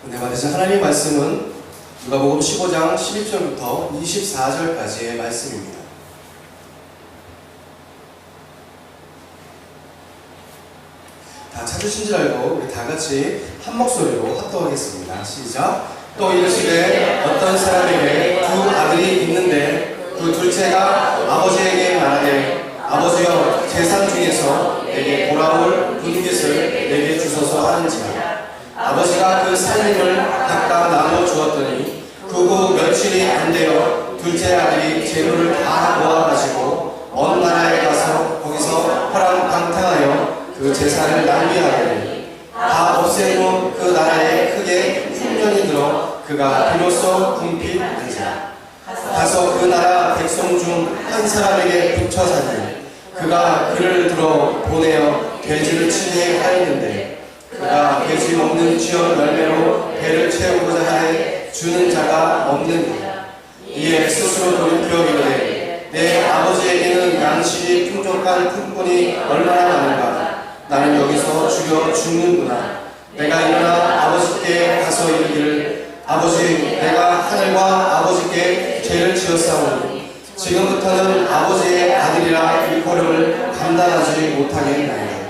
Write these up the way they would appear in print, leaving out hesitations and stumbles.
은혜 받으신 하나님의 말씀은 누가복음 15장 12절부터 24절까지의 말씀입니다. 다 찾으신 줄 알고 우리 다 같이 한 목소리로 합독하겠습니다. 시작. 또 이르시되 어떤 사람에게 두 아들이 있는데 그 둘째가 아버지에게 말하되 아버지여 재산 중에서 내게 돌아올 분깃을 내게 주소서 하는지라. 아버지가 그 살림을 각각 나누어 주었더니 그 후 며칠이 안 되어 둘째 아들이 재물을 다 모아가지고 먼 나라에 가서 거기서 허랑방탕하여 그 재산을 낭비하더니 다 없앤 후 그 나라에 크게 흉년이 들어 그가 비로소 궁핍한지라. 가서 그 나라 백성 중 한 사람에게 붙여 사니 그가 그를 들어 보내어 돼지를 치게 하였는데 그가 돼지 먹는 쥐어 열매로 배를 채우고자 하되 주는 자가 없느니라. 이에 스스로 돌이켜 이르되 내 아버지에게는 양식이 풍족한 품꾼이 얼마나 많은가. 나는 여기서 죽여 죽는구나. 내가 일어나 아버지께 가서 이르기를 아버지 내가 하늘과 아버지께 죄를 지었사오니 지금부터는 아버지의 아들이라 일컬음을 감당하지 못하겠나이다.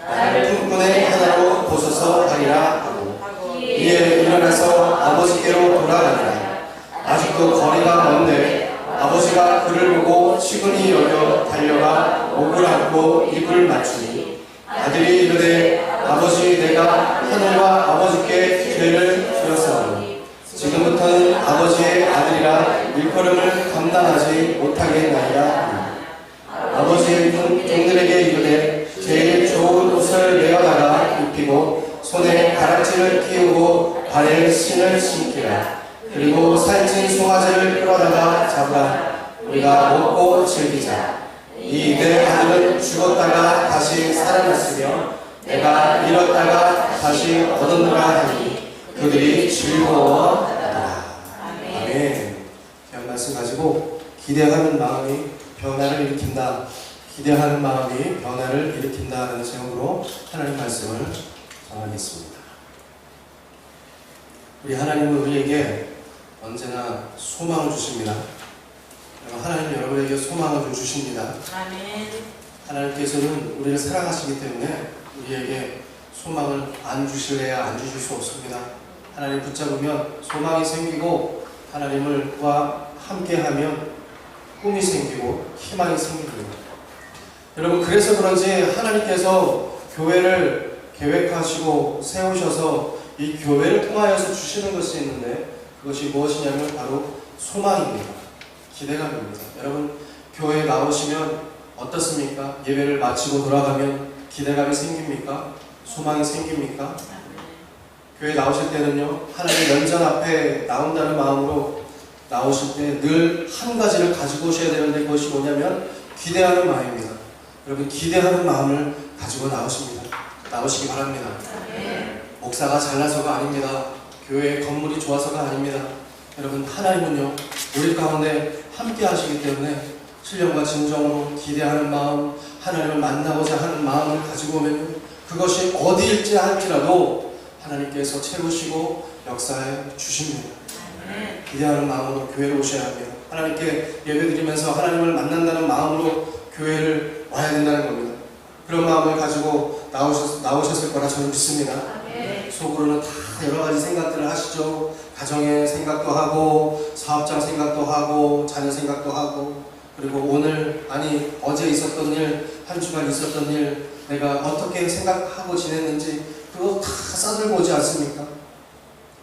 나를 품꾼의 하나로 보소서 하리라 하고 이에 일어나서 아버지께로 돌아가니라. 아직도 거리가 먼데 아버지가 그를 보고 시근히 여겨 달려가 목을 안고 입을 맞추니 아들이 이르되 아버지 내가 하늘과 아버지께 죄를 지었사오니 지금부터는 아버지의 아들이라 일컬음을 감당하지 못하겠나이다. 아버지의 종들에게 이르되 제일 좋은 옷을 내어다가 입히고 손에 가락지를 끼우고 발에 신을 신기라. 그리고 살찐 송아지를 끌어다가 잡으라. 우리가 먹고 즐기자. 이 내 아들은 죽었다가 다시 살아났으며 내가 잃었다가 다시 얻었노라 하니 그들이 즐거워하더라. 아멘. 귀한 말씀 가지고 기대하는 마음이 변화를 일으킨다. 기대하는 마음이 변화를 일으킨다는 제목으로 하나님 말씀을 전하겠습니다. 우리 하나님은 우리에게 언제나 소망을 주십니다. 하나님 여러분에게 소망을 좀 주십니다. 아멘. 하나님께서는 우리를 사랑하시기 때문에 우리에게 소망을 안 주실래야 안 주실 수 없습니다. 하나님 붙잡으면 소망이 생기고 하나님과 함께하면 꿈이 생기고 희망이 생깁니다. 여러분 그래서 그런지 하나님께서 교회를 계획하시고 세우셔서 이 교회를 통하여서 주시는 것이 있는데 그것이 무엇이냐면 바로 소망입니다. 기대감입니다. 여러분 교회에 나오시면 어떻습니까? 예배를 마치고 돌아가면 기대감이 생깁니까? 소망이 생깁니까? 교회 나오실 때는요 하나님의 면전 앞에 나온다는 마음으로 나오실 때 늘 한 가지를 가지고 오셔야 되는데 그것이 뭐냐면 기대하는 마음입니다. 여러분 기대하는 마음을 가지고 나오시기 바랍니다. 목사가 잘나서가 아닙니다. 교회의 건물이 좋아서가 아닙니다. 여러분 하나님은요 우리 가운데 함께 하시기 때문에 신령과 진정으로 기대하는 마음, 하나님을 만나고자 하는 마음을 가지고 오면 그것이 어디일지 할지라도 하나님께서 채우시고 역사해 주십니다. 기대하는 마음으로 교회로 오셔야 합니다. 하나님께 예배드리면서 하나님을 만난다는 마음으로 교회를 와야 된다는 겁니다. 그런 마음을 가지고 나오셨을 거라 저는 믿습니다. 속으로는 다 여러 가지 생각들을 하시죠. 가정의 생각도 하고 사업장 생각도 하고 자녀 생각도 하고 그리고 오늘 아니 어제 있었던 일, 한 주간 있었던 일 내가 어떻게 생각하고 지냈는지 그거 다 싸들고 오지 않습니까?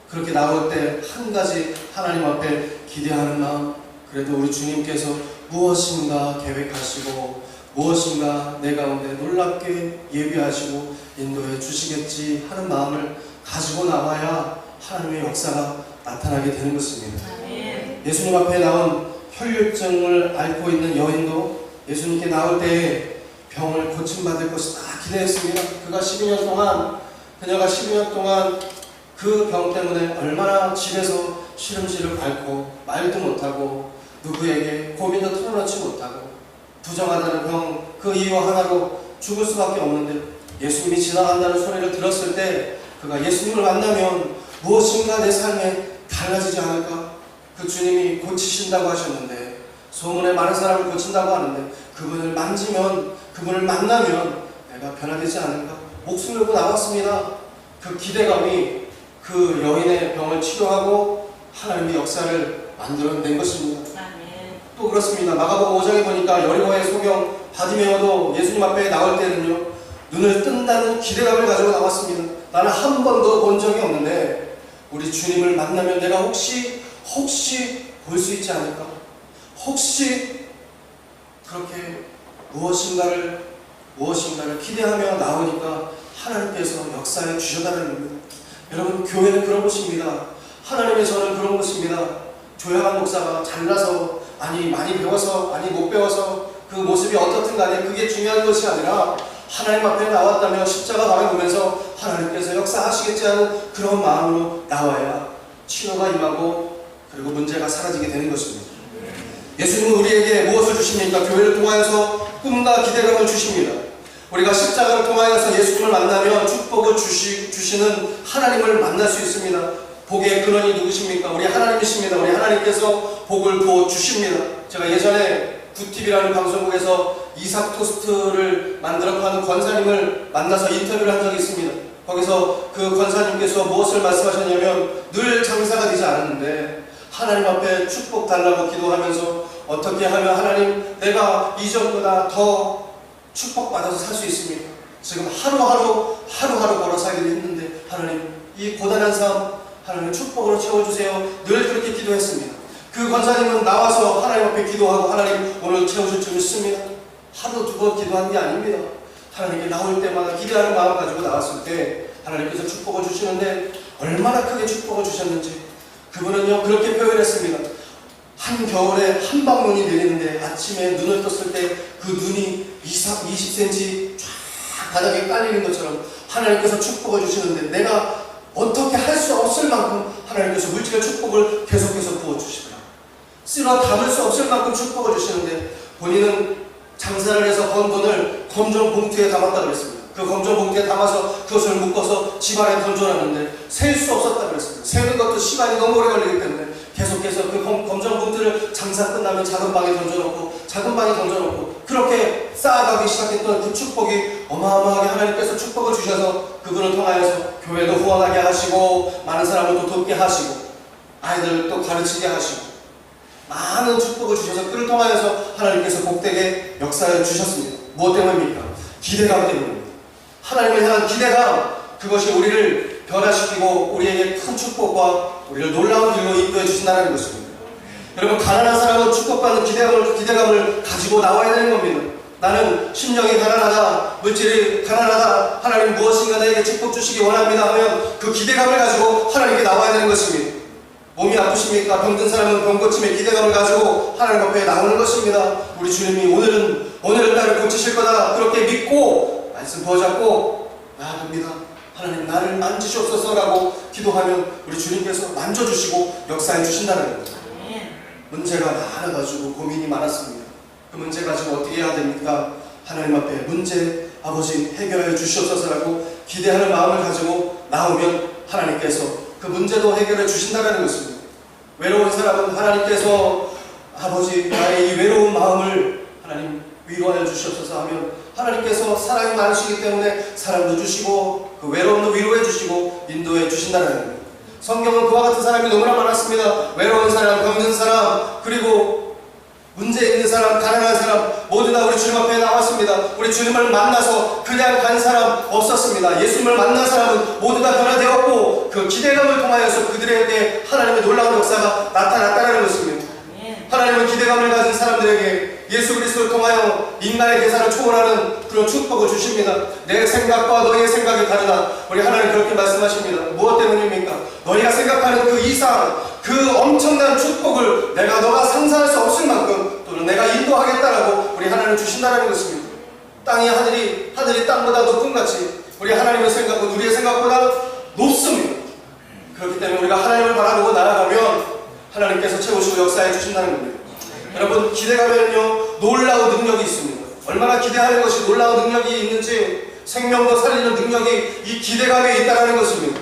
그렇게 나올 때 한 가지 하나님 앞에 기대하는 마음, 그래도 우리 주님께서 무엇인가 계획하시고 무엇인가 내 가운데 놀랍게 예비하시고 인도해 주시겠지 하는 마음을 가지고 나와야 하나님의 역사가 나타나게 되는 것입니다. 예수님 앞에 나온 혈류증을 앓고 있는 여인도 예수님께 나올 때에 병을 고침받을 것이다 기대했습니다. 그녀가 12년 동안 그 병 때문에 얼마나 집에서 시름시름 앓고 말도 못하고 누구에게 고민도 털어놓지 못하고 부정하다는 병 그 이유 하나로 죽을 수밖에 없는데 예수님이 지나간다는 소리를 들었을 때 그 그가 예수님을 만나면 무엇인가 내 삶에 달라지지 않을까? 그 주님이 고치신다고 하셨는데, 소문에 많은 사람을 고친다고 하는데, 그분을 만지면, 그분을 만나면 내가 변화되지 않을까? 목숨을 걸고 나왔습니다. 그 기대감이 그 여인의 병을 치료하고 하나님의 역사를 만들어낸 것입니다. 또 그렇습니다. 마가복음 5장에 보니까 여리고의 소경 바디메오도 예수님 앞에 나올 때는요, 눈을 뜬다는 기대감을 가지고 나왔습니다. 나는 한 번도 본 적이 없는데 우리 주님을 만나면 내가 혹시 볼 수 있지 않을까? 혹시 그렇게 무엇인가를 기대하며 나오니까 하나님께서 역사에 주셔달라는 겁니다. 여러분, 교회는 그런 곳입니다. 하나님의 전은 그런 곳입니다. 조용한 목사가 잘나서, 아니 많이 배워서, 아니 못 배워서 그 모습이 어떻든 간에 그게 중요한 것이 아니라 하나님 앞에 나왔다면 십자가 바라보면서 하나님께서 역사하시겠지 하는 그런 마음으로 나와야 치료가 임하고 그리고 문제가 사라지게 되는 것입니다. 예수님은 우리에게 무엇을 주십니까? 교회를 통하여서 꿈과 기대감을 주십니다. 우리가 십자가를 통하여서 예수님을 만나면 축복을 주시는 하나님을 만날 수 있습니다. 복의 근원이 누구십니까? 우리 하나님이십니다. 우리 하나님께서 복을 부어 주십니다. 제가 예전에 구TV라는 방송국에서 이삭 토스트를 만들어 파는 권사님을 만나서 인터뷰를 한 적이 있습니다. 거기서 그 권사님께서 무엇을 말씀하셨냐면, 늘 장사가 되지 않았는데 하나님 앞에 축복 달라고 기도하면서 어떻게 하면 하나님, 내가 이전보다 더 축복받아서 살 수 있습니까? 지금 하루하루 걸어 살기를 했는데 하나님, 이 고단한 삶 하나님 축복으로 채워주세요. 늘 그렇게 기도했습니다. 그 권사님은 나와서 하나님 앞에 기도하고, 하나님 오늘 채워줄 줄 믿습니다. 하루 두 번 기도한 게 아닙니다. 하나님께 나올 때마다 기대하는 마음 가지고 나왔을 때 하나님께서 축복을 주시는데 얼마나 크게 축복을 주셨는지 그분은요 그렇게 표현했습니다. 한겨울에 한방눈이 내리는데 아침에 눈을 떴을 때 그 눈이 20cm 쫙 바닥에 깔리는 것처럼 하나님께서 축복을 주시는데, 내가 어떻게 할 수 없을 만큼 하나님께서 물질의 축복을 계속해서 부어주시더라. 쓸어 담을 수 없을 만큼 축복을 주시는데, 본인은 장사를 해서 번 돈을 검정 봉투에 담았다고 그랬습니다. 그 검정 봉투에 담아서 그것을 묶어서 집안에 던져놨는데 셀 수 없었다고 그랬습니다. 세는 것도 시간이 너무 오래 걸리기 때문에 계속해서 그 검정 봉투를 장사 끝나면 작은 방에 던져놓고 그렇게 쌓아가기 시작했던 그 축복이 어마어마하게 하나님께서 축복을 주셔서 그분을 통하여서 교회도 후원하게 하시고, 많은 사람을 또 돕게 하시고, 아이들 또 가르치게 하시고, 많은 축복을 주셔서 그를 통하여서 하나님께서 복되게 역사해 주셨습니다. 무엇 때문입니까? 기대감 때문입니다. 하나님을 향한 기대감, 그것이 우리를 변화시키고 우리에게 큰 축복과 우리를 놀라운 길로 인도해 주신다는 것입니다. 여러분, 가난한 사람은 축복받는 기대감을 가지고 나와야 되는 겁니다. 나는 심령이 가난하다, 물질이 가난하다, 하나님 무엇인가 나에게 축복 주시기 원합니다 하면 그 기대감을 가지고 하나님께 나와야 되는 것입니다. 몸이 아프십니까? 병든 사람은 병 고침의 기대감을 가지고 하나님 앞에 나오는 것입니다. 우리 주님이 오늘은 나를 고치실 거다, 그렇게 믿고 말씀 부어잡고 나아갑니다. 하나님 나를 만지시옵소서라고 기도하면 우리 주님께서 만져주시고 역사해 주신다는 거죠. 문제가 많아가지고 고민이 많았습니다. 그 문제 가지고 어떻게 해야 됩니까? 하나님 앞에 문제 아버지 해결해 주시옵소서라고 기대하는 마음을 가지고 나오면 하나님께서 그 문제도 해결해 주신다는 것입니다. 외로운 사람은 하나님께서 아버지 나의 이 외로운 마음을 하나님 위로하여 주시옵소서 하면 하나님께서 사랑이 많으시기 때문에 사랑도 주시고 그 외로움도 위로해 주시고 인도해 주신다는 겁니다. 성경은 그와 같은 사람이 너무나 많았습니다. 외로운 사람, 병든 사람, 그리고 문제 있는 사람, 가난한 사람 모두 다 우리 주님 앞에 나왔습니다. 우리 주님을 만나서 그냥 간 사람 없었습니다. 예수님을 만난 사람은 모두 다 변화되었고 그 기대감을 통하여서 그들에게 하나님의 놀라운 역사가 나타났다는 것입니다. 하나님은 기대감을 가진 사람들에게 예수 그리스도를 통하여 인간의 계산을 초월하는 그런 축복을 주십니다. 내 생각과 너희의 생각이 다르다. 우리 하나님 그렇게 말씀하십니다. 무엇 때문입니까? 너희가 생각하는 그 이상, 그 엄청난 축복을 너가 상상할 수 없을 만큼 또는 내가 인도하겠다라고 우리 하나님 주신다는 것입니다. 하늘이 땅보다 높은 같이 우리 하나님의 생각은 우리의 생각보다 높습니다. 그렇기 때문에 우리가 하나님을 바라보고 나아가면 하나님께서 채우시고 역사해 주신다는 겁니다. 여러분, 기대감에는요 놀라운 능력이 있습니다. 얼마나 기대하는 것이 놀라운 능력이 있는지 생명도 살리는 능력이 이 기대감에 있다는 것입니다.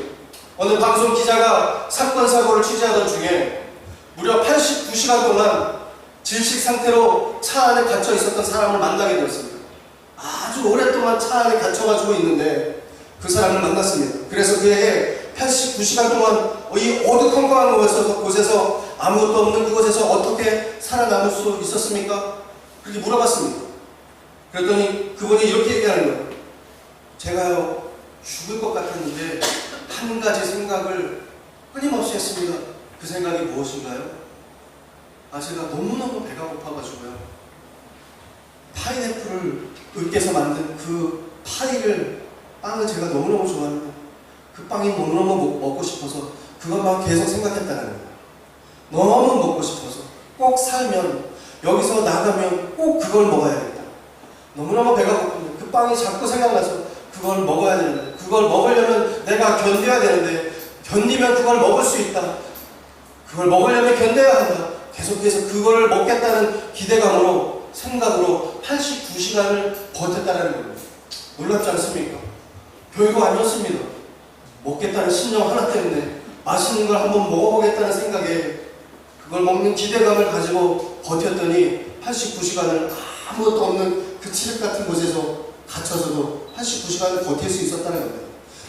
어느 방송 기자가 사건 사고를 취재하던 중에 무려 89시간 동안 질식 상태로 차 안에 갇혀 있었던 사람을 만나게 되었습니다. 아주 오랫동안 차 안에 갇혀가지고 있는데 그 사람을 만났습니다. 그래서 그에게 89시간 동안 이 어두컴컴한 곳에서 아무것도 없는 그곳에서 어떻게 살아남을 수 있었습니까? 그렇게 물어봤습니다. 그랬더니 그분이 이렇게 얘기하는 거예요. 제가요, 죽을 것 같았는데 한 가지 생각을 끊임없이 했습니다. 그 생각이 무엇인가요? 제가 너무너무 배가 고파가지고요, 파인애플을 으깨서 만든 그 빵을 제가 너무너무 좋아하는데 그 빵이 너무너무 먹고 싶어서 그것만 계속 생각했다는 거예요. 너무 먹고 싶어서 꼭 살면, 여기서 나가면 꼭 그걸 먹어야겠다. 너무너무 배가 고픈데 그 빵이 자꾸 생각나서 그걸 먹어야 되는데, 그걸 먹으려면 내가 견뎌야 되는데, 견디면 그걸 먹을 수 있다. 그걸 먹으려면 견뎌야 한다. 계속해서 그걸 먹겠다는 기대감으로, 생각으로 89시간을 버텼다는 거예요. 놀랍지 않습니까? 별거 아니었습니다. 먹겠다는 신념 하나 때문에, 맛있는 걸 한번 먹어보겠다는 생각에 그걸 먹는 기대감을 가지고 버텼더니 89시간을 아무것도 없는 그 칠흑 같은 곳에서 갇혀서도 89시간을 버틸 수 있었다는 겁니다.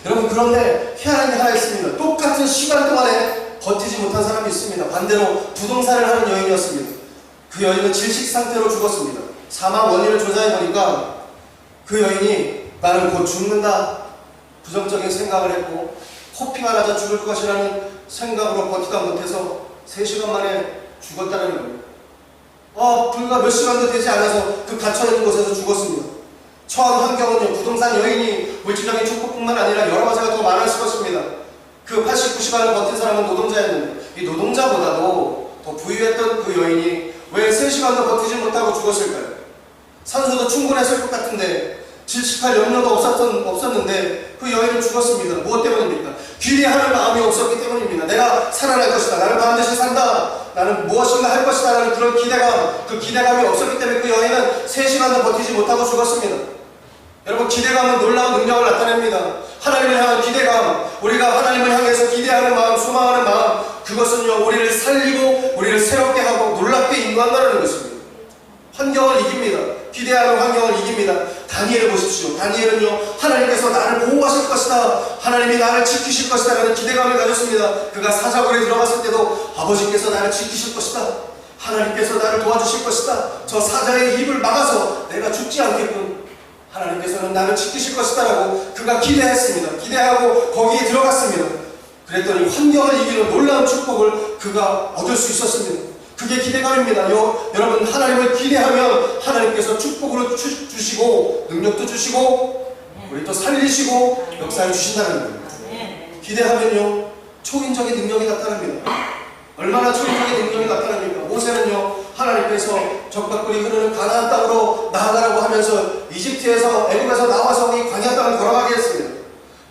여러분, 그런데 희한한 게 하나 있습니다. 똑같은 시간 동안에 버티지 못한 사람이 있습니다. 반대로 부동산을 하는 여인이었습니다. 그 여인은 질식 상태로 죽었습니다. 사망 원인을 조사해보니까 그 여인이 나는 곧 죽는다, 부정적인 생각을 했고 코피가 나자 죽을 것이라는 생각으로 버티다 못해서 3시간 만에 죽었다는 거예요. 불과 몇 시간도 되지 않아서 그 갇혀있는 곳에서 죽었습니다. 처한 환경은요, 부동산 여인이 물질적인 축복뿐만 아니라 여러 가지가 더 많았을 것입니다. 그 89시간을 버틴 사람은 노동자였는데 이 노동자보다도 더 부유했던 그 여인이 왜 3시간도 버티지 못하고 죽었을까요? 산소도 충분했을 것 같은데, 질식할 염려도 없었는데 그 여인은 죽었습니다. 무엇 때문입니까? 기대하는 마음이 없었기 때문입니다. 내가 살아날 것이다, 나는 반드시 산다, 나는 무엇인가 할 것이다 라는 그런 기대감, 그 기대감이 없었기 때문에 그 여인은 3시간도 버티지 못하고 죽었습니다. 여러분, 기대감은 놀라운 능력을 나타냅니다. 하나님을 향한 기대감, 우리가 하나님을 향해서 기대하는 마음, 소망하는 마음, 그것은요, 우리를 살리고 우리를 새롭게 하고 놀랍게 인도한다는 것입니다. 환경을 이깁니다. 기대하는 환경을 이깁니다. 다니엘을 보십시오. 다니엘은요, 하나님께서 나를 보호하실 것이다, 하나님이 나를 지키실 것이다 라는 기대감을 가졌습니다. 그가 사자굴에 들어갔을 때도 아버지께서 나를 지키실 것이다, 하나님께서 나를 도와주실 것이다, 저 사자의 입을 막아서 내가 죽지 않게끔 하나님께서는 나를 지키실 것이다 라고 그가 기대했습니다. 기대하고 거기에 들어갔습니다. 그랬더니 환경을 이기는 놀라운 축복을 그가 얻을 수 있었습니다. 그게 기대감입니다. 여러분, 하나님을 기대하면 하나님께서 축복으로 주시고 능력도 주시고 우리 또 살리시고 역사를 주신다는 거예요. 기대하면요, 초인적인 능력이 나타납니다. 얼마나 초인적인 능력이 나타납니까? 모세는요, 하나님께서 적박꿀이 흐르는 가나안 땅으로 나아가라고 하면서 이집트에서, 애굽에서 나와서 이 광야 땅을 걸어가게 했습니다.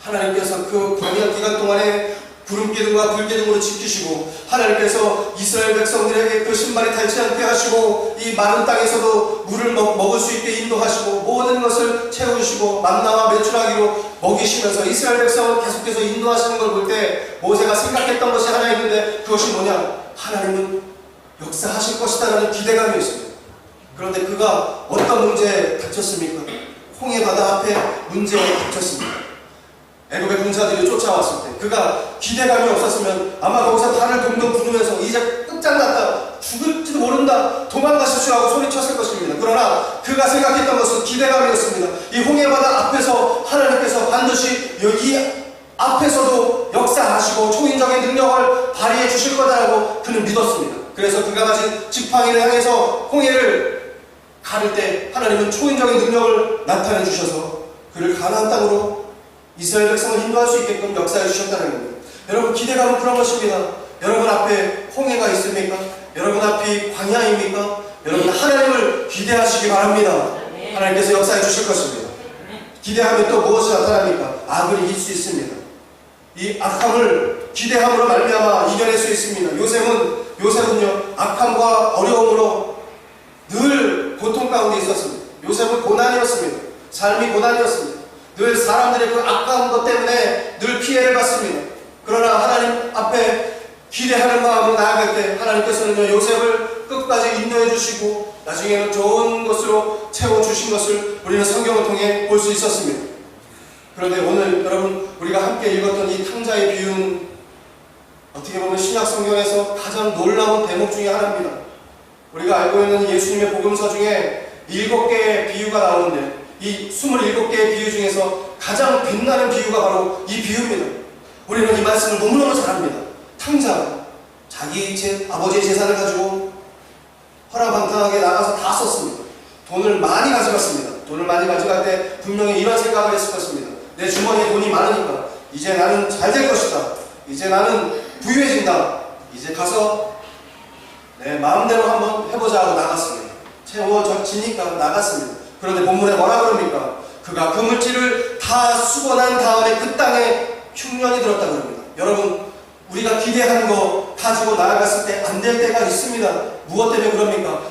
하나님께서 그 광야 기간 동안에 구름기둥과 불기둥으로 지키시고, 하나님께서 이스라엘 백성들에게 그 신발이 닳지 않게 하시고, 이 마른 땅에서도 물을 먹을 수 있게 인도하시고, 모든 것을 채우시고 만나와 메추라기로 먹이시면서 이스라엘 백성을 계속해서 인도하시는 걸 볼 때 모세가 생각했던 것이 하나 있는데, 그것이 뭐냐? 하나님은 역사하실 것이다 라는 기대감이 있습니다. 그런데 그가 어떤 문제에 닥쳤습니까? 홍해 바다 앞에 문제에 닥쳤습니다. 애굽의 군사들이 쫓아왔을 때 그가 기대감이 없었으면 아마 거기서 발을 동동 구르면서 이제 끝장났다, 죽을지도 모른다, 도망가십시오 하고 소리쳤을 것입니다. 그러나 그가 생각했던 것은 기대감이었습니다. 이 홍해바다 앞에서 하나님께서 반드시 이 앞에서도 역사하시고 초인적인 능력을 발휘해 주실 거다라고 그는 믿었습니다. 그래서 그가 가진 지팡이를 향해서 홍해를 가를 때 하나님은 초인적인 능력을 나타내 주셔서 그를 가나안 땅으로 이스라엘 백성을 인도할 수 있게끔 역사해 주셨다는 겁니다. 여러분, 기대감은 그런 것입니다. 여러분 앞에 홍해가 있습니까? 여러분 앞이 광야입니까? 여러분, 하나님을 기대하시기 바랍니다. 하나님께서 역사해 주실 것입니다. 기대하면 또 무엇이 나타납니까? 악을 이길 수 있습니다. 이 악함을 기대함으로 말미암아 이겨낼 수 있습니다. 요셉은요, 악함과 어려움으로 늘 고통 가운데 있었습니다. 요셉은 고난이었습니다. 삶이 고난이었습니다. 늘 사람들의 그 악한 것 때문에 늘 피해를 받습니다. 그러나 하나님 앞에 기대하는 마음으로 나아갈 때 하나님께서는 요셉을 끝까지 인도해 주시고 나중에는 좋은 것으로 채워주신 것을 우리는 성경을 통해 볼 수 있었습니다. 그런데 오늘 여러분 우리가 함께 읽었던 이 탕자의 비유는 어떻게 보면 신약 성경에서 가장 놀라운 대목 중에 하나입니다. 우리가 알고 있는 예수님의 복음서 중에 7개의 비유가 나오는데 이 27개의 비유 중에서 가장 빛나는 비유가 바로 이 비유입니다. 우리는 이 말씀을 너무너무 잘합니다. 탕자, 자기 아버지의 재산을 가지고 허랑방탕하게 나가서 다 썼습니다. 돈을 많이 가져갔습니다. 돈을 많이 가져갈 때 분명히 이런 생각을 했을 것입니다. 내 주머니에 돈이 많으니까 이제 나는 잘 될 것이다. 이제 나는 부유해진다. 이제 가서 내 마음대로 한번 해보자 하고 나갔습니다. 채워지니까 나갔습니다. 그런데 본문에 뭐라 그럽니까? 그가 그 물질을 다 쓰고 난 다음에 그 땅에 흉년이 들었다 그럽니다. 여러분, 우리가 기대하는 거 가지고 나아갔을 때 안 될 때가 있습니다. 무엇 때문에 그럽니까?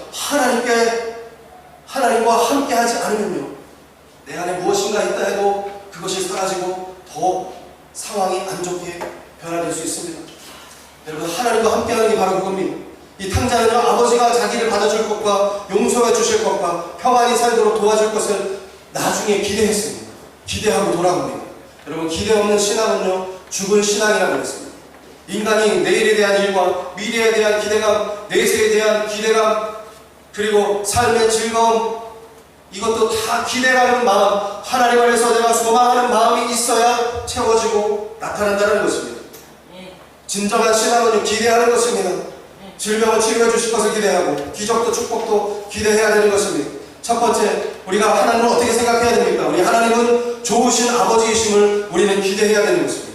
하나님과 함께 하지 않으면요, 내 안에 무엇인가 있다 해도 그것이 사라지고 더 상황이 안 좋게 변화될 수 있습니다. 여러분, 하나님과 함께 하는 게 바로 그겁니다. 이 탕자는요, 아버지가 자기를 받아줄 것과 용서해 주실 것과 평안히 살도록 도와줄 것을 나중에 기대했습니다. 기대하고 돌아옵니다. 여러분, 기대 없는 신앙은요, 죽은 신앙이라고 했습니다. 인간이 내일에 대한 일과 미래에 대한 기대감, 내세에 대한 기대감, 그리고 삶의 즐거움, 이것도 다 기대하는 마음, 하나님을 위해서 내가 소망하는 마음이 있어야 채워지고 나타난다는 것입니다. 진정한 신앙은요, 기대하는 것입니다. 질병을 치료해 주실 것을 기대하고 기적도 축복도 기대해야 되는 것입니다. 첫 번째, 우리가 하나님을 어떻게 생각해야 됩니까? 우리 하나님은 좋으신 아버지이심을 우리는 기대해야 되는 것입니다.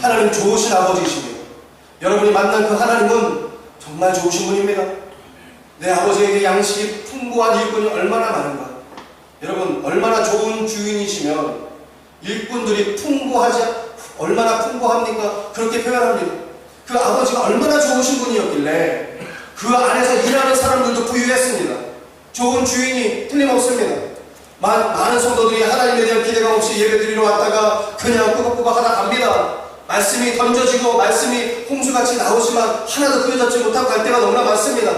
하나님 좋으신 아버지이십니다. 여러분이 만난 그 하나님은 정말 좋으신 분입니다. 내 아버지에게 양식이 풍부한 일꾼이 얼마나 많은가. 여러분, 얼마나 좋은 주인이시면 일꾼들이 얼마나 풍부합니까? 그렇게 표현합니다. 그 아버지가 얼마나 좋으신 분이었길래 그 안에서 일하는 사람들도 부유했습니다. 좋은 주인이 틀림없습니다. 많은 성도들이 하나님에 대한 기대감 없이 예배드리러 왔다가 그냥 꾸벅꾸벅 하다 갑니다. 말씀이 던져지고 말씀이 홍수같이 나오지만 하나도 그려졌지 못하고 갈 때가 너무나 많습니다.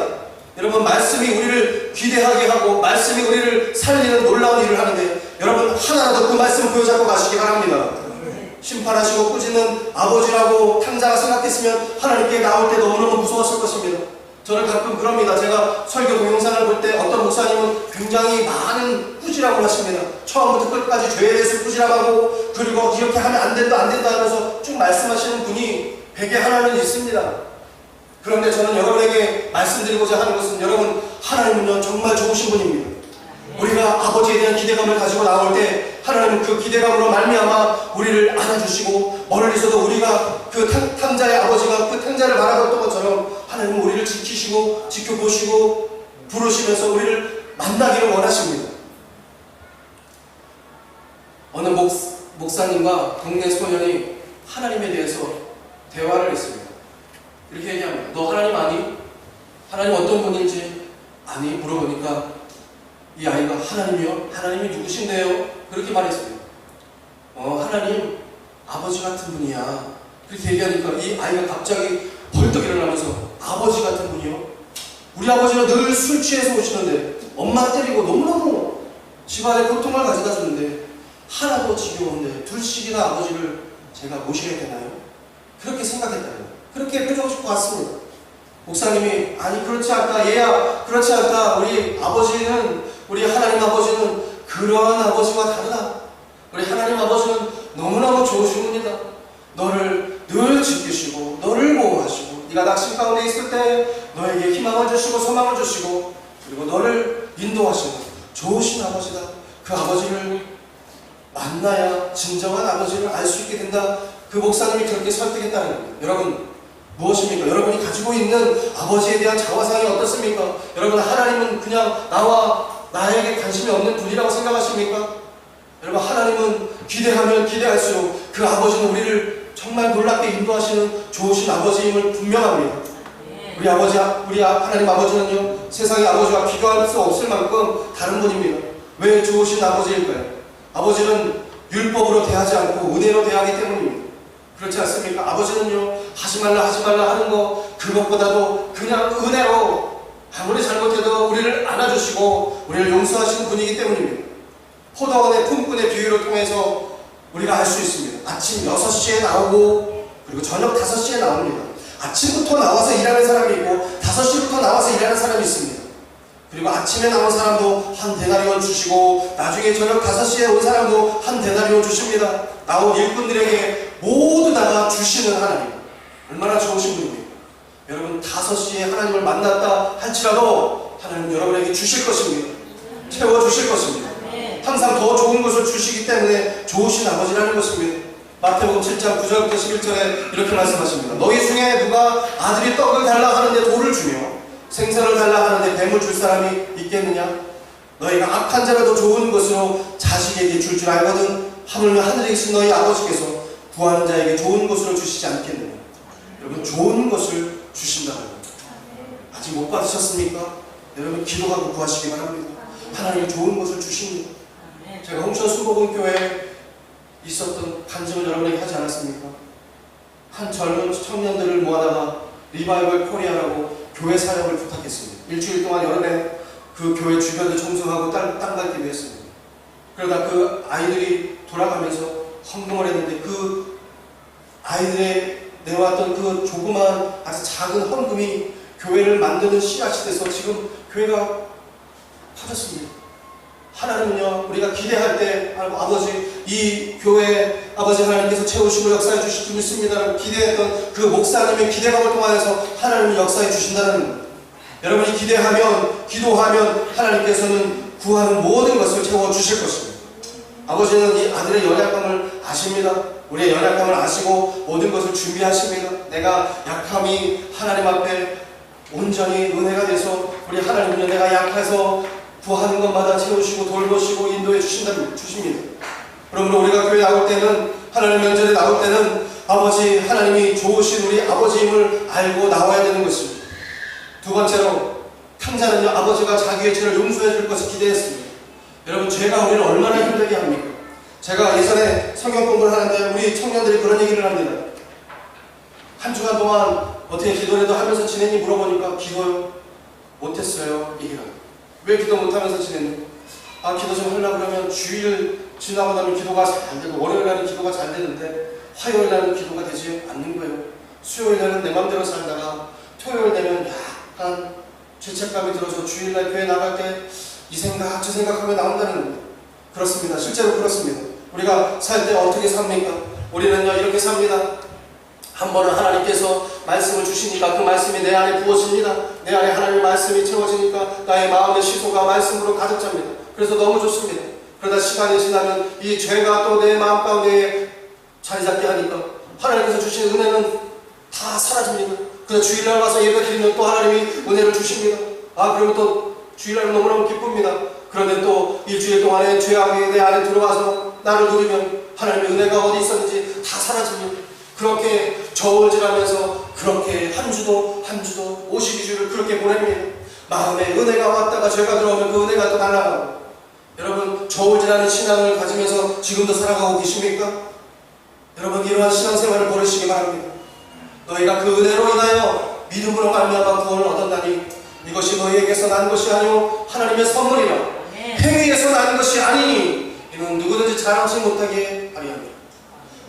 여러분, 말씀이 우리를 기대하게 하고 말씀이 우리를 살리는 놀라운 일을 하는데 여러분, 하나라도 그 말씀을 부여잡고 가시기 바랍니다. 심판하시고 꾸짖는 아버지라고 탕자가 생각했으면 하나님께 나올 때 너무너무 무서웠을 것입니다. 저는 가끔 그럽니다. 제가 설교 동영상을 볼 때 어떤 목사님은 굉장히 많은 꾸지람을 하십니다. 처음부터 끝까지 죄에 대해서 꾸지람하고 그리고 이렇게 하면 안 된다 하면서 쭉 말씀하시는 분이 백에 하나는 있습니다. 그런데 저는 여러분에게 말씀드리고자 하는 것은 여러분, 하나님은요 정말 좋으신 분입니다. 우리가 아버지에 대한 기대감을 가지고 나올 때 하나님은 그 기대감으로 말미암아 우리를 안아주시고 멀리서도 우리가 그 탕자의 아버지가 그 탕자를 바라봤던 것처럼 하나님은 우리를 지키시고 지켜보시고 부르시면서 우리를 만나기를 원하십니다. 어느 목사님과 동네 소년이 하나님에 대해서 대화를 했습니다. 이렇게 얘기합니다. 너 하나님 아니? 하나님 어떤 분인지 아니? 물어보니까 이 아이가 하나님이요? 하나님이 누구신데요? 그렇게 말했습니다. 하나님 아버지 같은 분이야. 그렇게 얘기하니까 이 아이가 갑자기 벌떡 일어나면서 아버지 같은 분이요? 우리 아버지는 늘 술 취해서 오시는데 엄마 때리고 너무너무 집안에 고통을 가져다 주는데 하나도 지겨운데 둘씩이나 아버지를 제가 모셔야 되나요? 그렇게 생각했다요. 그렇게 표정을 짓고 왔습니다. 목사님이 아니 그렇지 않다 얘야, 그렇지 않다. 우리 하나님 아버지는 그러한 아버지와 다르다. 우리 하나님 아버지는 너무너무 좋으신 분이다. 너를 늘 지키시고 너를 보호하시고 네가 낙심 가운데 있을 때 너에게 희망을 주시고 소망을 주시고 그리고 너를 인도하시는 좋으신 아버지다. 그 아버지를 만나야 진정한 아버지를 알 수 있게 된다. 그 목사님이 그렇게 설득했다는 겁니다. 여러분, 무엇입니까? 여러분이 가지고 있는 아버지에 대한 자화상이 어떻습니까? 여러분, 하나님은 그냥 나에게 관심이 없는 분이라고 생각하십니까? 여러분, 하나님은 기대하면 기대할수록 그 아버지는 우리를 정말 놀랍게 인도하시는 좋으신 아버지임을 분명합니다. 우리 하나님 아버지는요, 세상의 아버지와 비교할 수 없을 만큼 다른 분입니다. 왜 좋으신 아버지일까요? 아버지는 율법으로 대하지 않고 은혜로 대하기 때문입니다. 그렇지 않습니까? 아버지는요, 하지 말라 하는 거, 그것보다도 그냥 은혜로 아무리 잘못해도 우리를 안아주시고 우리를 용서하시는 분이기 때문입니다. 포도원의 품꾼의 비유를 통해서 우리가 알 수 있습니다. 아침 6시에 나오고 그리고 저녁 5시에 나옵니다. 아침부터 나와서 일하는 사람이 있고 5시부터 나와서 일하는 사람이 있습니다. 그리고 아침에 나온 사람도 한 데나리온 주시고 나중에 저녁 5시에 온 사람도 한 데나리온 주십니다. 나온 일꾼들에게 모두 다가 주시는 하나님, 얼마나 좋으신 분입니까? 여러분 5시에 하나님을 만났다 할지라도 하나님 여러분에게 주실 것입니다. 채워주실 것입니다. 항상 더 좋은 것을 주시기 때문에 좋으신 아버지라는 것입니다. 마태복음 7장 9절부터 11절에 이렇게 말씀하십니다. 너희 중에 누가 아들이 떡을 달라 하는데 돌을 주며 생선을 달라 하는데 뱀을 줄 사람이 있겠느냐? 너희가 악한 자라도 좋은 것으로 자식에게 줄 알거든 하물며 하늘에 계신 너희 아버지께서 구하는 자에게 좋은 것으로 주시지 않겠느냐? 여러분 좋은 것을 주신다는 겁니다. 아직 못 받으셨습니까? 여러분 기도하고 구하시기 바랍니다. 하나님이 좋은 것을 주십니다. 제가 홍천 수복음교회에 있었던 간증을 여러분에게 하지 않았습니까? 한 젊은 청년들을 모아다가 리바이벌 코리아라고 교회 사역을 부탁했습니다. 일주일 동안 여름에 그 교회 주변을 청소하고 땅 밟기도 했습니다. 그러다 그 아이들이 돌아가면서 헌금을 했는데 그 아이들의 내왔던 그 조그만 아주 작은 헌금이 교회를 만드는 씨앗이 돼서 지금 교회가 커졌습니다. 하나님은요, 우리가 기대할 때 아버지 이 교회 아버지 하나님께서 채우시고 역사해 주실 줄 믿습니다라고 기대했던 그 목사님의 기대감을 통하여서 하나님이 역사해 주신다는 겁니다. 여러분이 기대하면 기도하면 하나님께서는 구하는 모든 것을 채워주실 것입니다. 아버지는 이 아들의 연약함을 아십니다. 우리의 연약함을 아시고 모든 것을 준비하십니다. 내가 약함이 하나님 앞에 온전히 은혜가 돼서 우리 하나님은요, 내가 약해서 구하는 것마다 채우시고 돌보시고 인도해 주십니다. 그러므로 우리가 교회 나올 때는 하나님 면전에 나올 때는 아버지 하나님이 좋으신 우리 아버지임을 알고 나와야 되는 것입니다. 두 번째로 탕자는요, 아버지가 자기의 죄를 용서해 줄 것을 기대했습니다. 여러분 죄가 우리를 얼마나 힘들게 합니까? 제가 예전에 성경 공부를 하는데 우리 청년들이 그런 얘기를 합니다. 한 주간 동안 어떻게 기도라도 하면서 지냈니 물어보니까 기도 못했어요 얘기를 합니다. 왜 기도 못하면서 지냈니? 기도 좀 하려고 그러면 주일 지나고 나면 기도가 잘 안 되고 월요일 날은 기도가 잘 되는데 화요일 날은 기도가 되지 않는 거예요. 수요일 날은 내 맘대로 살다가 토요일 되면 약간 죄책감이 들어서 주일날 교회 나갈 때 이 생각 저 생각하며 나온다는 겁니다. 그렇습니다. 실제로 그렇습니다. 우리가 살 때 어떻게 삽니까? 우리는요 이렇게 삽니다. 한 번은 하나님께서 말씀을 주시니까 그 말씀이 내 안에 부어집니다. 내 안에 하나님의 말씀이 채워지니까 나의 마음의 시소가 말씀으로 가득 찹니다. 그래서 너무 좋습니다. 그러다 시간이 지나면 이 죄가 또 내 마음 가운데 자리 잡게 하니까 하나님께서 주신 은혜는 다 사라집니다. 그래서 주일날 와서 예배 드리면 또 하나님이 은혜를 주십니다. 그리고 또 주일날 너무너무 기쁩니다. 그런데 또 일주일 동안에 죄악이 내 안에 들어와서 나를 누리면 하나님의 은혜가 어디 있었는지 다 사라집니다. 그렇게 저울질하면서 그렇게 한 주도 52주를 그렇게 보냅니다. 마음에 은혜가 왔다가 죄가 들어오면 그 은혜가 또 날아가고. 여러분 저울질하는 신앙을 가지면서 지금도 살아가고 계십니까? 여러분 이러한 신앙생활을 버리시기 바랍니다. 너희가 그 은혜로 인하여 믿음으로 말미암아 구원을 얻었나니 이것이 너희에게서 난 것이 아니오 하나님의 선물이라. 행위에서 난 것이 아니니 이는 누구든지 자랑치 못하게 하리하니라.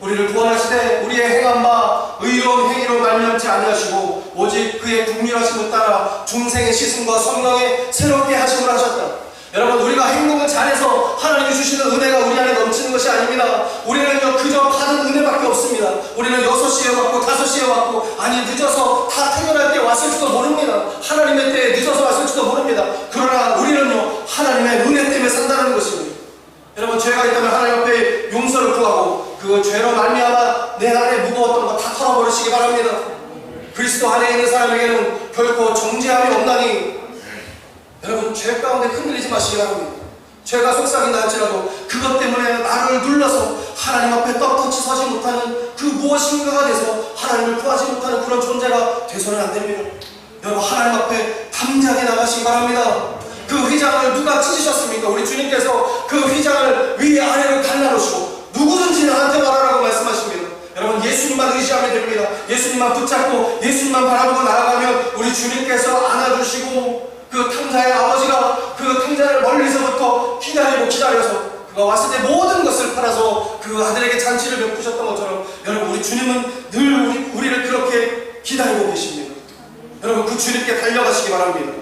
우리를 구원하시되 우리의 행한 바 의로운 행위로 말미암지 아니하시고 오직 그의 국률하심을 따라 중생의 시승과 성령의 새롭게 하심을 하셨다. 여러분 우리가 행동을 잘해서 하나님이 주시는 은혜가 우리 안에 넘치는 것이 아닙니다. 우리는요 그저 받은 은혜밖에 없습니다. 우리는 6시에 왔고 5시에 왔고 늦어서 다 퇴근할 때 왔을지도 모릅니다. 하나님의 때에 늦어서 왔을지도 모릅니다. 그러나 우리는요 하나님의 은혜 때문에 산다는 것입니다. 여러분 죄가 있다면 하나님 앞에 용서를 구하고 그 죄로 말미암아 내 안에 무거웠던 거 다 털어버리시기 바랍니다. 그리스도 안에 있는 사람에게는 결코 정죄함이 없나니 여러분 죄 가운데 흔들리지 마시기 바랍니다. 죄가 속삭인다 할지라도 그것 때문에 나를 눌러서 하나님 앞에 떳떳이 서지 못하는 그 무엇인가가 돼서 하나님을 구하지 못하는 그런 존재가 돼서는 안 됩니다. 여러분 하나님 앞에 담대하게 나가시기 바랍니다. 그 휘장을 누가 찢으셨습니까? 우리 주님께서 그 휘장을 위아래로 갈라놓으시고 누구든지 나한테 와라라고 말씀하십니다. 여러분, 예수님만 의지하면 됩니다. 예수님만 붙잡고 예수님만 바라보고 나아가면 우리 주님께서 안아주시고, 그 탕자의 아버지가 그 탕자를 멀리서부터 기다려서 그가 왔을 때 모든 것을 팔아서 그 아들에게 잔치를 베푸셨던 것처럼, 여러분, 우리 주님은 늘 우리를 그렇게 기다리고 계십니다. 여러분, 그 주님께 달려가시기 바랍니다.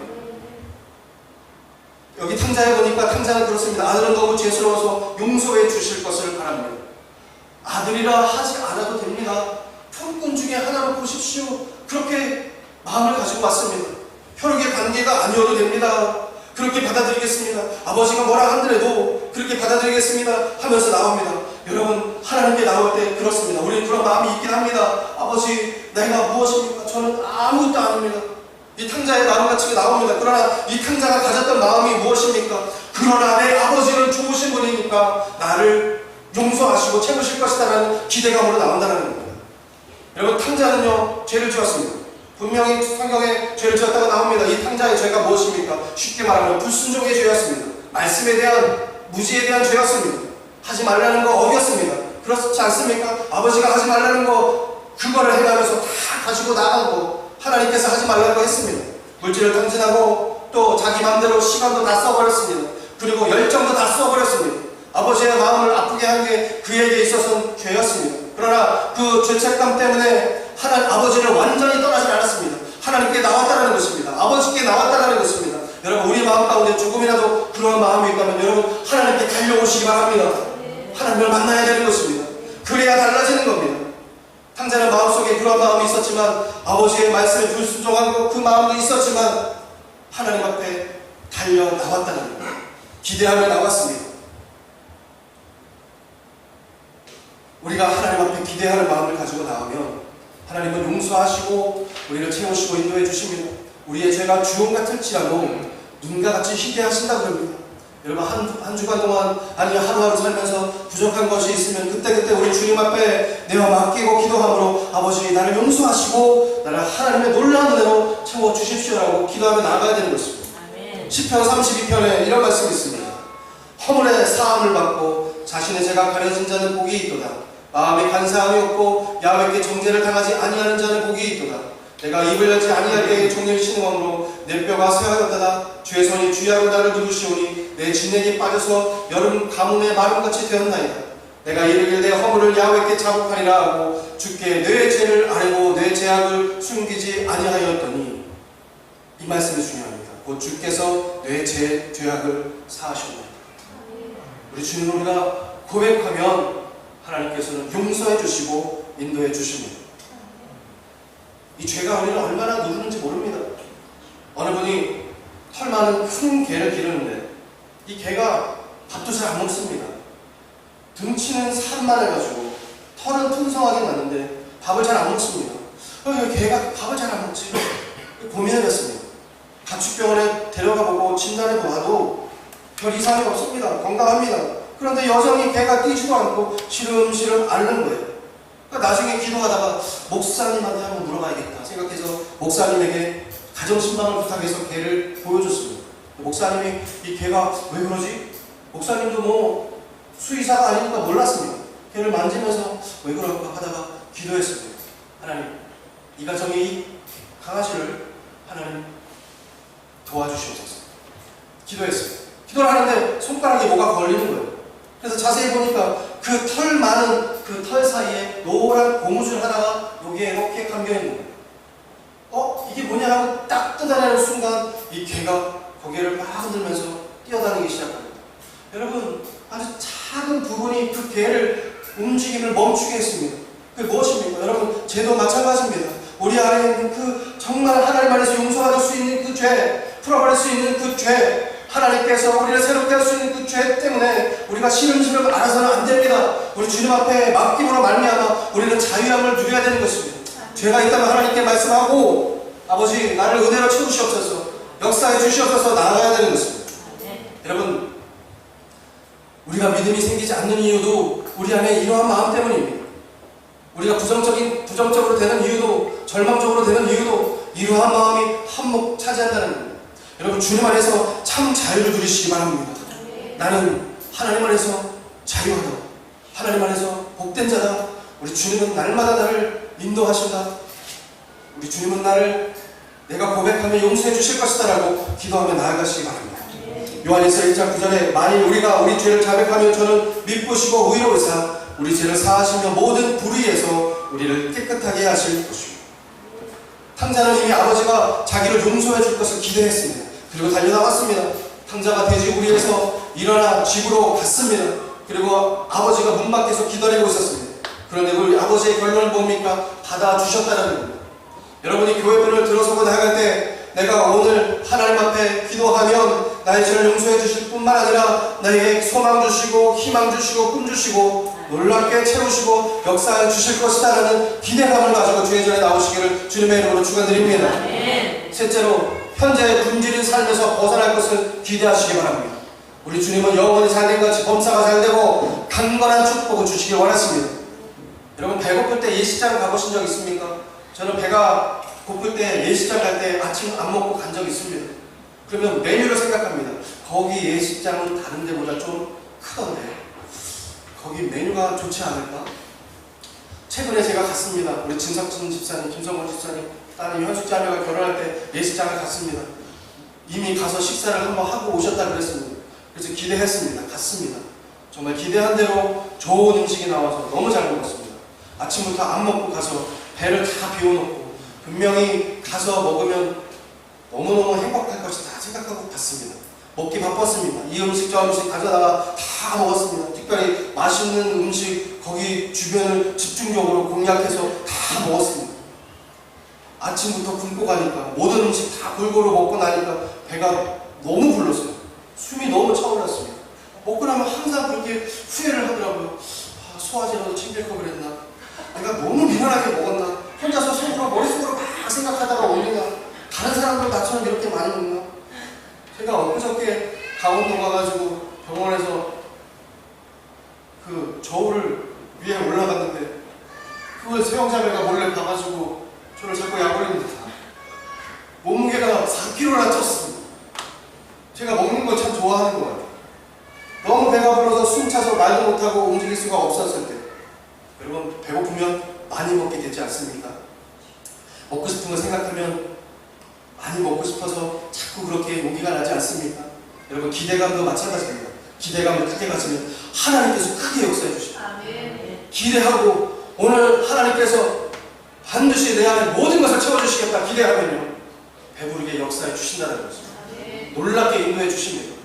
여기 탕자에 보니까 탕자는 그렇습니다. 아들은 너무 죄스러워서 용서해 주실 것을 바랍니다. 아들이라 하지 않아도 됩니다. 품꾼 중에 하나로 보십시오. 그렇게 마음을 가지고 왔습니다. 혈육의 관계가 아니어도 됩니다. 그렇게 받아들이겠습니다. 아버지가 뭐라 하더라도 그렇게 받아들이겠습니다 하면서 나옵니다. 여러분, 하나님께 나올 때 그렇습니다. 우리는 그런 마음이 있긴 합니다. 아버지, 내가 무엇입니까? 저는 아무것도 아닙니다. 이 탕자의 마음같이 나옵니다. 그러나 이 탕자가 가졌던 마음이 무엇입니까? 그러나 내 아버지는 좋으신 분이니까 나를 용서하시고 채우실 것이다라는 기대감으로 나온다는 겁니다. 여러분, 탕자는요, 죄를 지었습니다. 분명히 성경에 죄를 지었다고 나옵니다. 이 탕자의 죄가 무엇입니까? 쉽게 말하면 불순종의 죄였습니다. 말씀에 대한, 무지에 대한 죄였습니다. 하지 말라는 거 어겼습니다. 그렇지 않습니까? 아버지가 하지 말라는 거, 그거를 해가면서 다 가지고 나간 거, 하나님께서 하지 말라고 했습니다. 물질을 탕진하고 또 자기 마음대로 시간도 다 써버렸습니다. 그리고 열정도 다 써버렸습니다. 아버지의 마음을 아프게 한 게 그에게 있어서는 죄였습니다. 그러나 그 죄책감 때문에 아버지를 완전히 떠나지 않았습니다. 하나님께 나왔다는 것입니다. 아버지께 나왔다는 것입니다. 여러분, 우리 마음 가운데 조금이라도 그런 마음이 있다면 여러분, 하나님께 달려오시기 바랍니다. 하나님을 만나야 되는 것입니다. 그래야 달라지는 겁니다. 탕자는 마음속에 그런 마음이 있었지만, 아버지의 말씀에 불순종하고 그 마음도 있었지만 하나님 앞에 달려 나왔다는 겁니다. 기대하며 나왔습니다. 우리가 하나님 앞에 기대하는 마음을 가지고 나오면 하나님은 용서하시고 우리를 채우시고 인도해 주십니다. 우리의 죄가 주홍 같을지라도 눈과 같이 희게 하신다고 합니다. 여러분, 한 주간 동안 아니면 하루하루 살면서 부족한 것이 있으면 그때그때 우리 주님 앞에 내어 맡기고 기도함으로 아버지, 나를 용서하시고 나를 하나님의 놀라운 은혜로 채워주십시오라고 기도하며 나아가야 되는 것입니다. 시편 32편에 이런 말씀이 있습니다. 허물의 사함을 받고 자신의 죄가 가려진 자는 복이 있도다. 마음에 간사함이 없고 야훼께 정죄를 당하지 아니하는 자는 복이 있도다. 내가 입을 열지 아니할 때에 종일 신음함으로 내 뼈가 쇠하였다가 주의 손이 주야로 나를 누르시오니 내 진액이 빠져서 여름 가뭄의 마름같이 되었나이다. 내가 이르길 내 허물을 야훼께 자복하리라 하고 주께 내 죄를 아뢰고 내 죄악을 숨기지 아니하였더니, 이 말씀이 중요합니다. 곧 주께서 내 죄악을 사하시옵나이다. 우리 주님을 우리가 고백하면 하나님께서는 용서해 주시고 인도해 주십니다. 이 죄가 우리를 얼마나 누르는지 모릅니다. 어느 분이 털 많은 큰 개를 기르는데 이 개가 밥도 잘 안 먹습니다. 등치는 살만 해가지고 털은 풍성하게 났는데 밥을 잘 안 먹습니다. 왜 개가 밥을 잘 안 먹지? 고민을 했습니다. 가축병원에 데려가 보고 진단해 보아도 별 이상이 없습니다. 건강합니다. 그런데 여전히 개가 뛰지도 않고 시름시름 앓는 거예요. 그러니까 나중에 기도하다가 목사님한테 한번 물어봐야겠다 생각해서 목사님에게 가정신방을 부탁해서 개를 보여줬습니다. 목사님이 이 개가 왜 그러지? 목사님도 뭐 수의사가 아니니까 몰랐습니다. 개를 만지면서 왜 그럴까 하다가 기도했습니다. 하나님, 이 가정의 이 강아지를 하나님 도와주시옵소서. 기도했습니다. 기도를 하는데 손가락에 뭐가 걸리는 거예요. 그래서 자세히 보니까 그 털 많은 그 털 사이에 노란 고무줄 하나가 여기에 이렇게 감겨있는 거예요. 이게 뭐냐 하고 딱 뜯어내는 순간 이 개가 고개를 막 흔들면서 뛰어다니기 시작합니다. 여러분, 아주 작은 부분이 그 개를 움직임을 멈추게 했습니다. 그게 무엇입니까? 여러분, 죄도 마찬가지입니다. 우리 안에 있는 그 정말 하나님 안에서 용서받을 수 있는 그 죄, 풀어버릴 수 있는 그 죄, 하나님께서 우리를 새롭게 할 수 있는 그 죄 때문에 우리가 시름시름 알아서는 안 됩니다. 우리 주님 앞에 맡김으로 말미암아 우리는 자유함을 누려야 되는 것입니다. 죄가 있다면 하나님께 말씀하고, 아버지, 나를 은혜로 채우시옵소서, 역사해 주시옵소서 나아가야 되는 것입니다. 여러분, 우리가 믿음이 생기지 않는 이유도 우리 안에 이러한 마음 때문입니다. 우리가 부정적으로 되는 이유도, 절망적으로 되는 이유도 이러한 마음이 한몫 차지한다는 겁니다. 여러분, 주님 안에서 참 자유를 누리시기 바랍니다. 나는 하나님 안에서 자유하다. 하나님 안에서 복된 자다. 우리 주님은 날마다 나를 인도하신다. 우리 주님은 나를 내가 고백하면 용서해 주실 것이다 라고 기도하며 나아가시기 바랍니다. 요한일서 1장 9절에 만일 우리가 우리 죄를 자백하면 저는 미쁘시고 의로우사 우리 죄를 사하시며 모든 불의에서 우리를 깨끗하게 하실 것입니다. 탕자는 이미 아버지가 자기를 용서해 줄 것을 기대했습니다. 그리고 달려나갔습니다. 탕자가 돼지우리에서 일어나 집으로 갔습니다. 그리고 아버지가 문 밖에서 기다리고 있었습니다. 그런데 우리 아버지의 결론은 뭡니까? 받아주셨다는 겁니다. 여러분이 교회문을 들어서고 나갈 때 내가 오늘 하나님 앞에 기도하면 나의 죄를 용서해 주실 뿐만 아니라 나에게 소망 주시고 희망 주시고 꿈 주시고 놀랍게 채우시고 역사해 주실 것이다 라는 기대감을 가지고 주의 전에 나오시기를 주님의 이름으로 축원드립니다. 셋째로 현재의 굶주린 삶에서 벗어날 것을 기대하시기 바랍니다. 우리 주님은 영원히 잘된같이 범사가 잘되고 강건한 축복을 주시길 원하십니다. 여러분 배고플 때 예식장 가보신 적 있습니까? 저는 배가 고플 때 예식장 갈 때 아침 안 먹고 간 적 있습니다. 그러면 메뉴를 생각합니다. 거기 예식장은 다른 데보다 좀 크던데 거기 메뉴가 좋지 않을까? 최근에 제가 갔습니다. 우리 진석진 집사님, 김성원 집사님 딸이 현숙 자매가 결혼할 때 예식장을 갔습니다. 이미 가서 식사를 한번 하고 오셨다 그랬습니다. 그래서 기대했습니다. 갔습니다. 정말 기대한 대로 좋은 음식이 나와서 너무 잘 먹었습니다. 아침부터 안 먹고 가서 배를 다 비워놓고 분명히 가서 먹으면 너무너무 행복할 것이다 생각하고 갔습니다. 먹기 바빴습니다. 이 음식 저 음식 가져다가 다 먹었습니다. 특별히 맛있는 음식 거기 주변을 집중적으로 공략해서 다 먹었습니다. 아침부터 굶고 가니까 모든 음식 다 골고루 먹고 나니까 배가 너무 불렀어요. 숨이 너무 차올랐습니다. 먹고 나면 항상 그렇게 후회를 하더라고요. 소화제라도 챙길 걸 그랬나? 내가 너무 미련하게 먹었나? 혼자서 속으로 머릿속으로 막 생각하다가 올리나? 다른 사람들 나처럼 이렇게 많이 먹나? 제가 엊그저께 강원도 가가지고 병원에서 그 저울을 위에 올라갔는데 그걸 세영자매가 몰래 봐가지고 저를 자꾸 약올립니다. 몸무게가 4kg나 쪘습니다. 제가 먹는 걸 참 좋아하는 것 같아요. 너무 배가 불러서 숨 차서 말도 못하고 움직일 수가 없었을 때 여러분 배고프면 많이 먹게 되지 않습니까? 먹고 싶은 거 생각하면 많이 먹고 싶어서 자꾸 그렇게 용기가 나지 않습니까? 여러분 기대감도 마찬가지입니다. 기대감을 크게 가지면 하나님께서 크게 역사해 주십니다. 기대하고 오늘 하나님께서 반드시 내 안에 모든 것을 채워주시겠다 기대하면요 배부르게 역사해 주신다는 것입니다. 놀랍게 인도해 주십니다.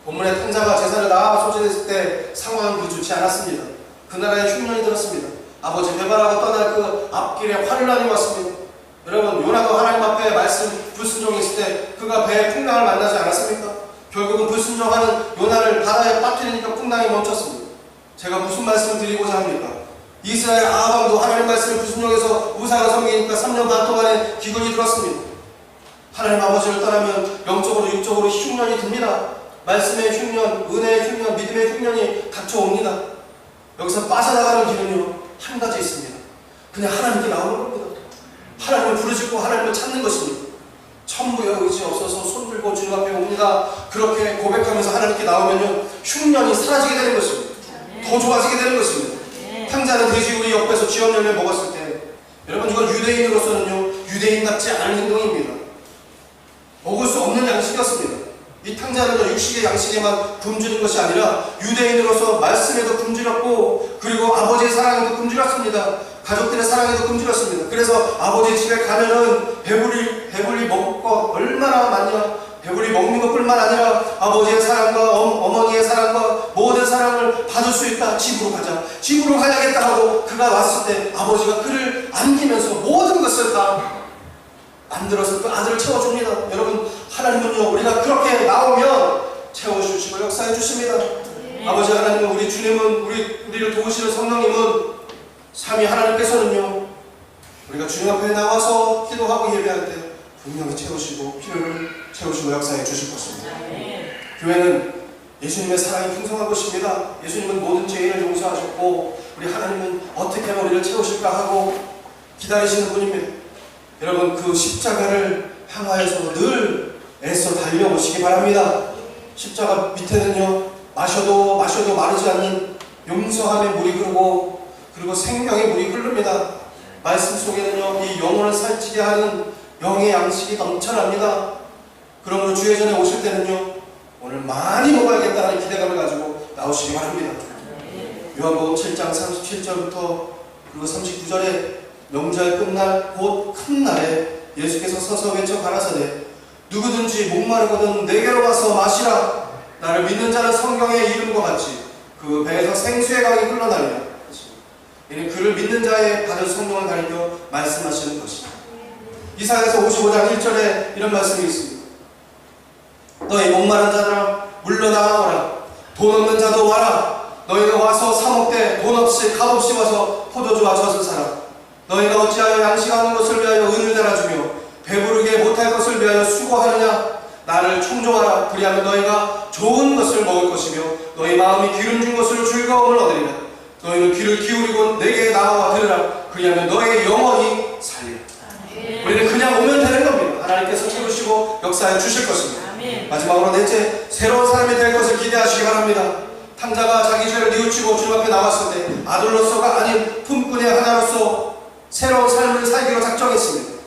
본문의 탕자가 제사를 나와 소진했을 때 상황은 그리 좋지 않았습니다. 그 나라에 흉년이 들었습니다. 아버지 배반하고 떠날 그 앞길에 환란이 왔습니다. 여러분 요나도 하나님 앞에 말씀 불순종했을 때 그가 배에 풍랑을 만나지 않았습니까? 결국은 불순종하는 요나를 바다에 빠뜨리니까 풍랑이 멈췄습니다. 제가 무슨 말씀을 드리고자 합니까? 이스라엘 아합왕도 하나님 말씀을 불순종해서 우상을 섬기니까 3년 반 동안에 기근이 들었습니다. 하나님 아버지를 떠나면 영적으로 육적으로 흉년이 듭니다. 말씀의 흉년, 은혜의 흉년, 믿음의 흉년이 닥쳐옵니다. 여기서 빠져나가는 길은요 한 가지 있습니다. 그냥 하나님께 나오는 겁니다. 하나님을 부르짖고 하나님을 찾는 것입니다. 천부의 의지 없어서 손 들고 주님 앞에 옵니다. 그렇게 고백하면서 하나님께 나오면요 흉년이 사라지게 되는 것입니다. 더 좋아지게 되는 것입니다. 탕자는 돼지우리 옆에서 쥐업 열매 먹었을 때 여러분 이건 유대인으로서는요 유대인답지 않은 행동입니다. 먹을 수 없는 양식이었습니다. 이 탕자는 육식의 양식에만 굶주린 것이 아니라 유대인으로서 말씀에도 굶주렸고 그리고 아버지의 사랑에도 굶주렸습니다. 가족들의 사랑에도 굶주렸습니다. 그래서 아버지 집에 가면은 배불리 먹을 거 얼마나 많냐. 배불리 먹는 것뿐만 아니라 아버지의 사랑과 어머니의 사랑과 모든 사랑을 받을 수 있다. 집으로 가자. 집으로 가야겠다 하고 그가 왔을 때 아버지가 그를 안기면서 모든 것을 다 만들어서 그 아들을 채워줍니다. 여러분 하나님은요 우리가 그렇게 나오면 채워주시고 역사해 주십니다. 아버지 하나님은 우리 주님은 우리를 도우시는 성령님은 삼위 하나님께서는요 우리가 주님 앞에 나와서 기도하고 예배할 때 분명히 채우시고 필요를 채우시고 역사해 주실 것입니다. 교회는 예수님의 사랑이 풍성한 것입니다. 예수님은 모든 죄인을 용서하셨고 우리 하나님은 어떻게 하면 우리를 채우실까 하고 기다리시는 분입니다. 여러분 그 십자가를 향하여서 늘 애써 달려오시기 바랍니다. 십자가 밑에는요 마셔도 마르지 않는 용서하면 물이 흐르고 그리고 생명의 물이 흐릅니다. 말씀 속에는요, 이 영혼을 살찌게 하는 영의 양식이 넘쳐납니다. 그러므로 주의 전에 오실 때는요, 오늘 많이 먹어야겠다는 기대감을 가지고 나오시기 바랍니다. 요한복음 7장 37절부터 그리고 39절에 명절 끝날 곧 큰 날에 예수께서 서서 외쳐 가라사대 누구든지 목마르거든 내게로 와서 마시라. 나를 믿는 자는 성경의 이름과 같이 그 배에서 생수의 강이 흘러나리라. 이는 그를 믿는 자의 받을 성령을 가리켜 말씀하시는 것이다. 이사야서 55장 1절에 이런 말씀이 있습니다. 너희 목마른 자들아 물러나오라. 돈 없는 자도 와라. 너희가 와서 사 먹되 돈 없이 값없이 와서 포도주와 젖을 사라. 너희가 어찌하여 양식하는 것을 위하여 은을 달아주며 배부르게 못할 것을 위하여 수고하느냐. 나를 청종하라. 그리하면 너희가 좋은 것을 먹을 것이며 너희 마음이 기름 준 것으로 즐거움을 얻으리라. 너희는 귀를 기울이고 내게 나와 들으라. 그리하면 너희의 영혼이 살리라. 우리는 그냥 오면 되는 겁니다. 하나님께서 채우시고 역사해 주실 것입니다. 마지막으로 넷째, 새로운 사람이 될 것을 기대하시기 바랍니다. 탕자가 자기 죄를 뉘우치고 주님 앞에 나왔을 때 아들로서가 아닌 품꾼의 하나로서 새로운 삶을 살기로 작정했습니다.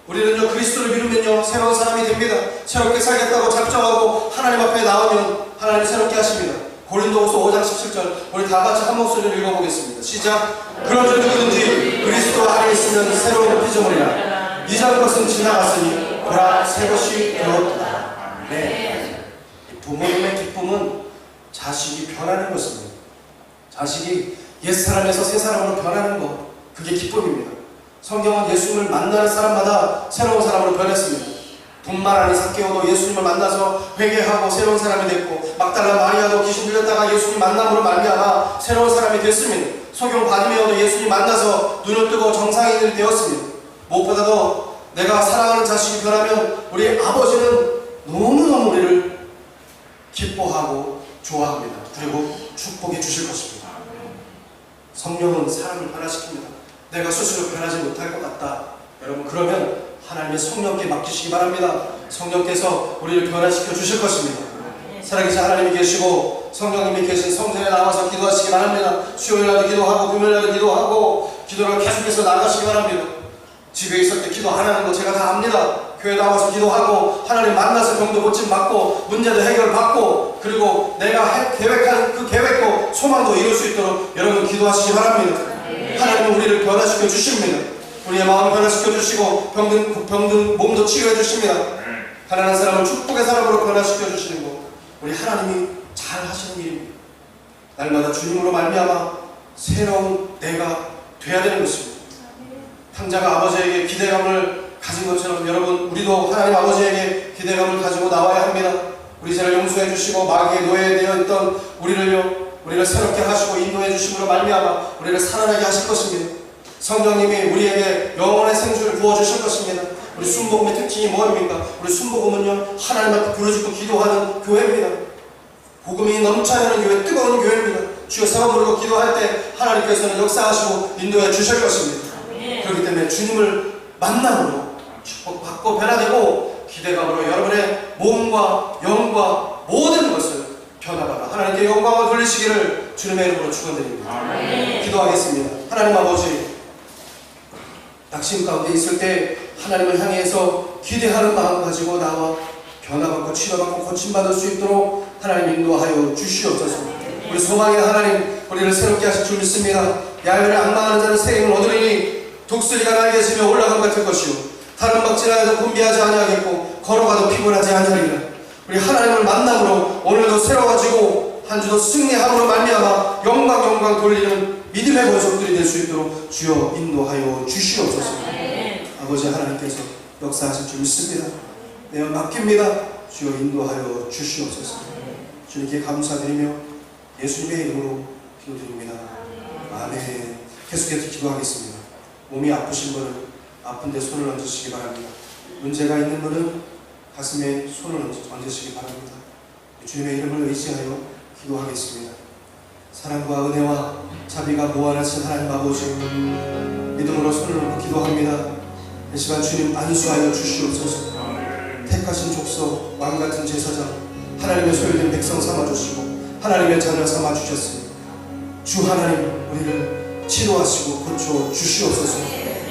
우리는요, 그리스도를 믿으면요, 새로운 사람이 됩니다. 새롭게 살겠다고 작정하고 하나님 앞에 나오면 하나님 새롭게 하십니다. 고린도후서 5장 17절, 우리 다 같이 한 목소리로 읽어보겠습니다. 시작. 그런즉 누구든지 그리스도 안에 있으면 새로운 피조물이라. 이전 것은 지나갔으니 보라 새 것이 되었다. 네. 부모님의 기쁨은 자식이 변하는 것입니다. 자식이 옛사람에서 새사람으로 변하는 것, 그게 기쁨입니다. 성경은 예수님을 만나는 사람마다 새로운 사람으로 변했습니다. 분만 아닌 삭개오도 예수님을 만나서 회개하고 새로운 사람이 됐고, 막달라 마리아도 귀신 들렸다가 예수님 만남으로 말미암아 새로운 사람이 됐습니다. 소경 바디메오도 예수님 만나서 눈을 뜨고 정상인이 되었습니다. 무엇보다도 내가 사랑하는 자식이 변하면 우리 아버지는 너무너무 우리를 기뻐하고 좋아합니다. 그리고 축복해 주실 것입니다. 성령은 사람을 변화시킵니다. 내가 스스로 변하지 못할 것 같다. 여러분, 그러면 하나님의 성령께 맡기시기 바랍니다. 성령께서 우리를 변화시켜 주실 것입니다. 살아계신 하나님이 계시고 성령님이 계신 성전에 나와서 기도하시기 바랍니다. 수요일날도 기도하고 금요일날도 기도하고 기도를 계속해서 나가시기 바랍니다. 집에 있을 때 기도 안 하는 거 제가 다 압니다. 교회 나와서 기도하고 하나님 만나서 병도 고침 받고 문제도 해결받고 그리고 내가 계획한 그 계획도 소망도 이룰 수 있도록 여러분 기도하시기 바랍니다. 하나님은 우리를 변화시켜 주십니다. 우리의 마음을 변화시켜 주시고 병든 몸도 치유해 주십니다. 가난한 사람을 축복의 사람으로 변화시켜 주시는 것, 우리 하나님이 잘 하시는 일입니다. 날마다 주님으로 말미암아 새로운 내가 돼야 되는 것입니다. 탕자가 아버지에게 기대감을 가진 것처럼 여러분, 우리도 하나님 아버지에게 기대감을 가지고 나와야 합니다. 우리 죄를 용서해 주시고 마귀의 노예되어 있던 우리를 새롭게 하시고 인도해 주심으로 말미암아 우리를 살아나게 하실 것입니다. 성령님이 우리에게 영원의 생수를 부어주실 것입니다. 우리 순복음의 특징이 뭐입니까? 우리 순복음은요, 하나님 앞에 부르짖고 기도하는 교회입니다. 복음이 넘쳐나는 교회, 뜨거운 교회입니다. 주여 세워 부르고 기도할 때 하나님께서는 역사하시고 인도해 주실 것입니다. 그렇기 때문에 주님을 만남으로 축복받고 변화되고 기대감으로 여러분의 몸과 영과 모든 것을 변화받아 하나님께 영광을 돌리시기를 주님의 이름으로 축원드립니다. 기도하겠습니다. 하나님 아버지, 낙심 가운데 있을 때 하나님을 향해서 기대하는 마음 가지고 나와 변화받고 치료받고 고침받을 수 있도록 하나님 인도하여 주시옵소서. 우리 소망의 하나님, 우리를 새롭게 하실 줄 믿습니다. 야외를 악망하는 자는 새 힘을 얻으리니 독수리가 날개 치며 올라감 같을 것이요 다른 박질하여도 분비하지 아니하겠고 걸어가도 피곤하지 아니하리라. 우리 하나님을 만남으로 오늘도 새로워지고 한 주도 승리함으로 말미암아 영광 돌리는 믿음의 권속들이 될 수 있도록 주여 인도하여 주시옵소서. 아버지 하나님께서 역사하실 줄 믿습니다. 내가 맡깁니다. 주여 인도하여 주시옵소서. 주님께 감사드리며 예수님의 이름으로 기도드립니다. 아멘. 계속해서 기도하겠습니다. 몸이 아프신 분은 아픈 데 손을 얹으시기 바랍니다. 문제가 있는 분은 가슴에 손을 얹으시기 바랍니다. 주님의 이름을 의지하여 기도하겠습니다. 사랑과 은혜와 자비가 무한하신 하나님 아버지, 믿음으로 손을 얹고 기도합니다. 이 시간 주님 안수하여 주시옵소서. 택하신 족속 왕같은 제사장, 하나님의 소유된 백성 삼아주시고 하나님의 자녀 삼아주셨습니다. 주 하나님 우리를 치료하시고 고쳐 주시옵소서.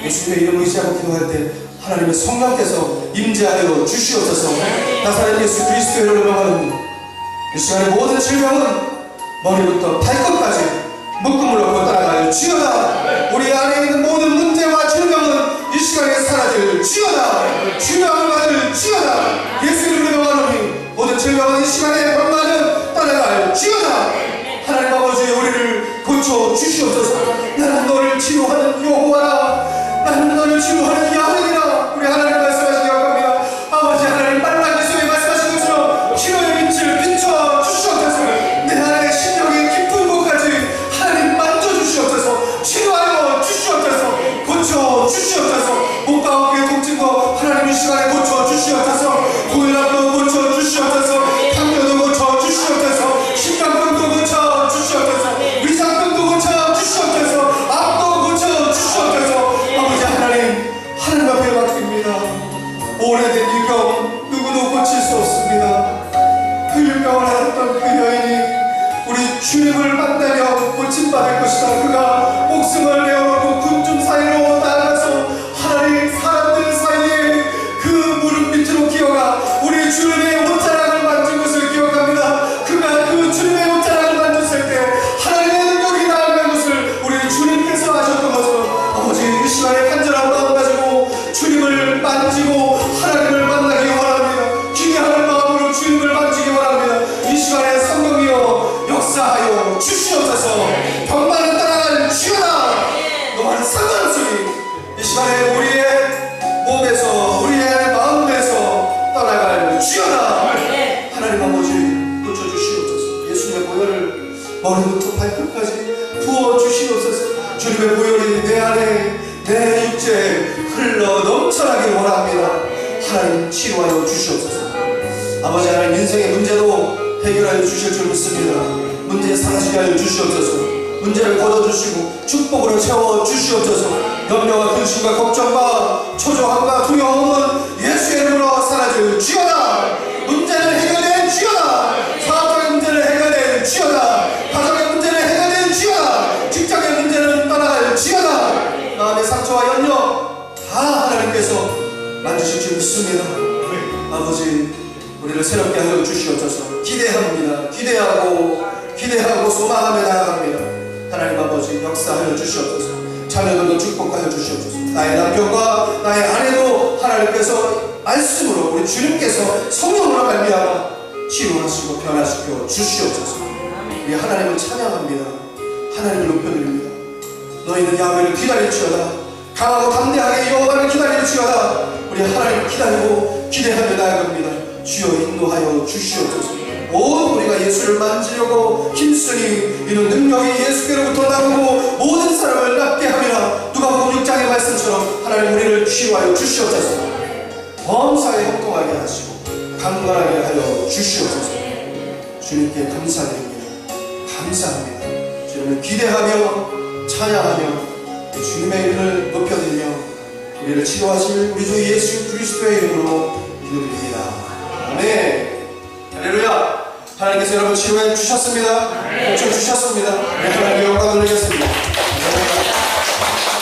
예수님의 이름을 의지하고 기도할 때 하나님의 성령께서 임재하여 주시옵소서. 나사렛 예수 그리스도의 이름으로 명하노니 이 시간의 모든 질병은 머리부터 발끝까지 묶음을 놓고 따라갈 지어다. 우리 안에 있는 모든 문제와 질병은 이 시간에 사라질 지어다. 질병을 받을 지어다. 예수 이름으로 명하노니 모든 질병은 이 시간에 병만은 따라갈 지어다. 하나님 아버지 우리를 고쳐 주시옵소서. 나는 너를 치료하는 여호와라. 나는 너를 치료하는 야훼니라. 우리 하나님 말씀하신 기억합니다. 아버지 하나님 말라기 속에 말씀하신 것처럼 치료의 빛을 비춰 주시옵소서. 내 안에 심령의 깊은 곳까지 하나님 만져주시옵소서. 치료하여 주시옵소서. 고쳐 주시옵소서. 목과 어깨의 통증도 하나님 이 시간에 고쳐 주시옵소서. 고혈압도 고쳐 주시옵소서. 당뇨도 고쳐 주시옵소서. 심장병도 고쳐 주시옵소서. 위장병도 고쳐 주시옵소서. 암도 고쳐 주시옵소서. 아버지 하나님 앞에 맡깁니다. 오래된 이 병 누구도 고칠 수 없습니다. 그 일병을 앓았던 그 여인이 우리 주님을 만나며 고침받을 것이다. 그가 목숨을 내어놓고 군중 사이로 나아가서 하나님 사람들 사이에 그 무릎 밑으로 기어가 우리 주님의 옷자락을 만진 것을 기억합니다. 그가 그 주님의 옷자락을 만졌을 때 하나님의 능력이 나아간 것을 우리 주님께서 하셨던 것처럼 아버지 이 시간에 간절한 마음 가지고 주님을 만지고 하나님을 만나기 원합니다. 기대하는 마음으로 주님을 만지기 원합니다. 이 시간에 성령이여 역사하여 주시옵소서. 병만은 따라갈 지어다. 너와는 상관없으니 이 시간에 우리의 몸에서 우리의 마음에서 떠나갈 지어다. 하나님 아버지 고쳐주시옵소서. 예수님의 보혈을 머리부터 발끝까지 부어주시옵소서. 주님의 보혈이 내 안에 내 육체에 흘러 넘쳐나길 원합니다. 하나님 치료하여 주시옵소서. 아버지 하나님 인생의 문제도 해결하여 주실 줄 믿습니다. 문제 사라지게 하여 주시옵소서. 문제를 걷어주시고 축복으로 채워주시옵소서. 염려와 근심과 걱정과 초조함과 두려움은 예수의 이름으로 사라질 지어다. 문제를 해결된 지어다. 사업적인 문제를 해결된 지어다. 가정의 문제를 해결된 지어다. 직장의 문제는 떠나갈 지어다. 마음의 상처와 염려 다 하나님께서 만드실 줄 믿습니다. 아버지 우리를 새롭게 하여 주시옵소서. 기대합니다. 기대하고 소망하며 나아갑니다. 하나님 아버지 역사하여 주시옵소서. 자녀들도 축복하여 주시옵소서. 나의 남편과 나의 아내도 하나님께서 말씀으로 우리 주님께서 성령으로 말미암아 치료하시고 변화시켜 주시옵소서. 우리 하나님을 찬양합니다. 하나님을 높여드립니다. 너희는 야훼를 기다릴지어다. 강하고 담대하게 여호와를 기다릴지어다. 우리 하나님을 기다리고 기대하며 나아갑니다. 주여 인도하여 주시옵소서. 온 우리가 예수를 만지려고 힘쓰니 이는 능력이 예수께로부터 나오고 모든 사람을 낫게 하리라. 누가복음 6장의 말씀처럼 하나님 우리를 치유하여 주시옵소서. 범사에 형통하게 하시고 강건하게 하여 주시옵소서. 주님께 감사드립니다. 감사합니다. 주님을 기대하며 찬양하며 주님의 이름을 높여드리며 우리를 치료하실 우리 주 예수 그리스도의 이름으로 기도드립니다. 아멘. 할렐루야. 하나님께서 여러분 치료해 주셨습니다. 고쳐 주셨습니다. 하나님께 영광을 드리겠습니다. 감사합니다.